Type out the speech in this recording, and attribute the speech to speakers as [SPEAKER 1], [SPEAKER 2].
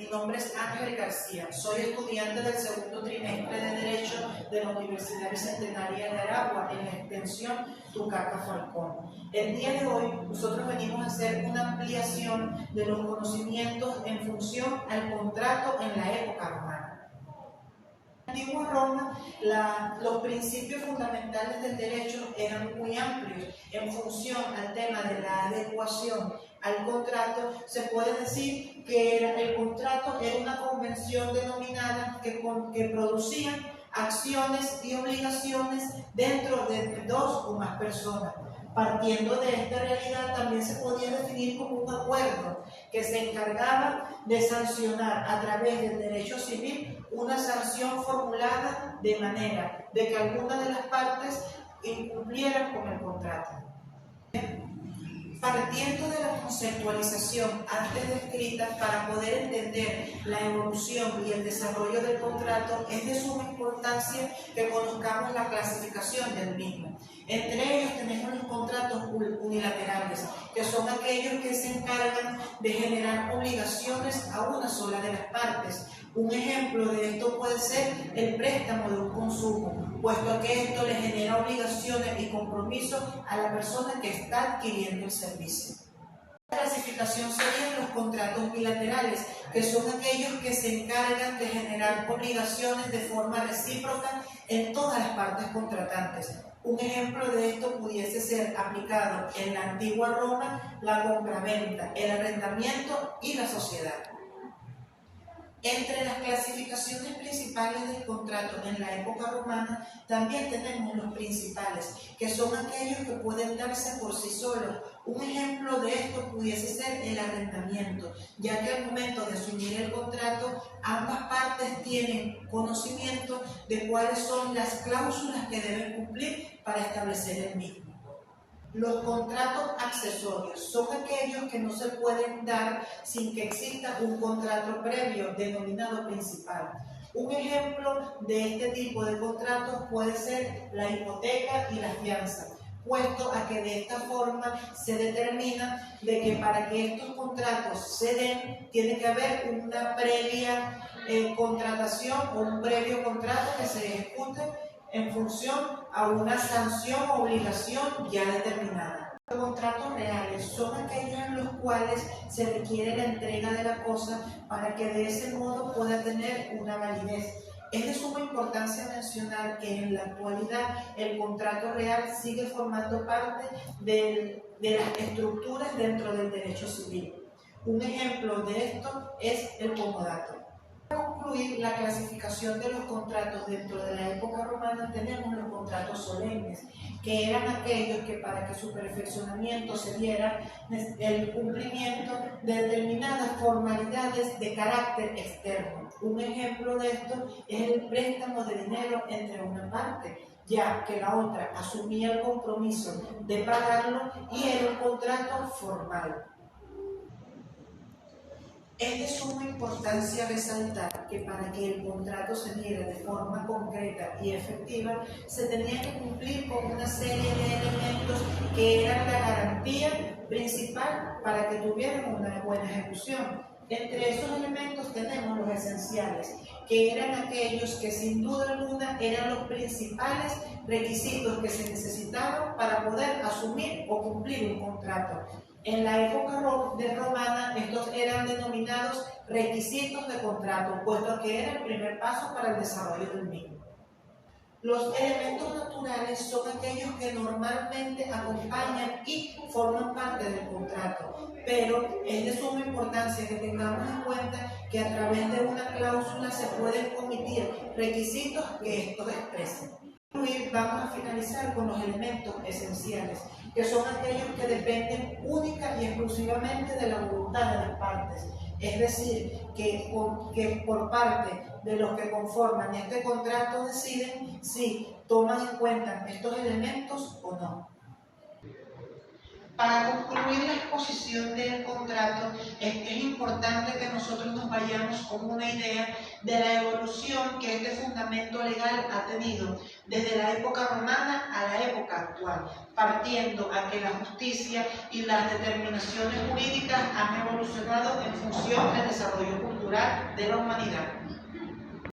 [SPEAKER 1] nombre es Ángel García, soy estudiante del segundo trimestre de Derecho de la Universidad Bicentenaria de Aragua en la extensión Tucaca Falcón. El día de hoy nosotros venimos a hacer una ampliación de los conocimientos en función al contrato en la época romana. En la antigua Roma, los principios fundamentales del derecho eran muy amplios. En función al tema de la adecuación al contrato, se puede decir que el contrato era una convención denominada que producía acciones y obligaciones dentro de dos o más personas. Partiendo de esta realidad, también se podía definir como un acuerdo que se encargaba de sancionar a través del derecho civil una sanción formulada de manera de que alguna de las partes incumplieran con el contrato. Partiendo de la conceptualización antes descrita, para poder entender la evolución y el desarrollo del contrato, es de suma importancia que conozcamos la clasificación del mismo. Entre ellos tenemos los contratos unilaterales, que son aquellos que se encargan de generar obligaciones a una sola de las partes. Un ejemplo de esto puede ser el préstamo de un consumo, puesto que esto le genera obligaciones y compromisos a la persona que está adquiriendo el servicio. La clasificación serían los contratos bilaterales, que son aquellos que se encargan de generar obligaciones de forma recíproca en todas las partes contratantes. Un ejemplo de esto pudiese ser aplicado en la antigua Roma, la compraventa, el arrendamiento y la sociedad. Entre las clasificaciones principales del contrato en la época romana también tenemos los principales, que son aquellos que pueden darse por sí solos. Un ejemplo de esto pudiese ser el arrendamiento, ya que al momento de asumir el contrato ambas partes tienen conocimiento de cuáles son las cláusulas que deben cumplir para establecer el mismo. Los contratos accesorios son aquellos que no se pueden dar sin que exista un contrato previo denominado principal. Un ejemplo de este tipo de contratos puede ser la hipoteca y la fianza, puesto a que de esta forma se determina de que para que estos contratos se den tiene que haber una previa contratación o un previo contrato que se ejecute en función a una sanción o obligación ya determinada. Los contratos reales son aquellos en los cuales se requiere la entrega de la cosa para que de ese modo pueda tener una validez. Es de suma importancia mencionar que en la actualidad el contrato real sigue formando parte de las estructuras dentro del derecho civil. Un ejemplo de esto es el comodato. Para concluir la clasificación de los contratos dentro de la época romana, tenemos los contratos solemnes, que eran aquellos que para que su perfeccionamiento se diera el cumplimiento de determinadas formalidades de carácter externo. Un ejemplo de esto es el préstamo de dinero entre una parte, ya que la otra asumía el compromiso de pagarlo y era un contrato formal. Es de suma importancia resaltar que para que el contrato se diera de forma concreta y efectiva, se tenía que cumplir con una serie de elementos que eran la garantía principal para que tuvieran una buena ejecución. Entre esos elementos tenemos los esenciales, que eran aquellos que sin duda alguna eran los principales requisitos que se necesitaban para poder asumir o cumplir un contrato. En la época romana, estos eran denominados requisitos de contrato, puesto que era el primer paso para el desarrollo del mismo. Los elementos naturales son aquellos que normalmente acompañan y forman parte del contrato, pero es de suma importancia que tengamos en cuenta que a través de una cláusula se pueden omitir requisitos que estos expresen. Vamos a finalizar con los elementos esenciales, que son aquellos que dependen única y exclusivamente de la voluntad de las partes. Es decir, que por parte de los que conforman este contrato deciden si toman en cuenta estos elementos o no. Para concluir la exposición del contrato, es importante que nosotros nos vayamos con una idea de la evolución que este fundamento legal ha tenido desde la época romana a la época actual, partiendo a que la justicia y las determinaciones jurídicas han evolucionado en función del desarrollo cultural. cultural de la humanidad.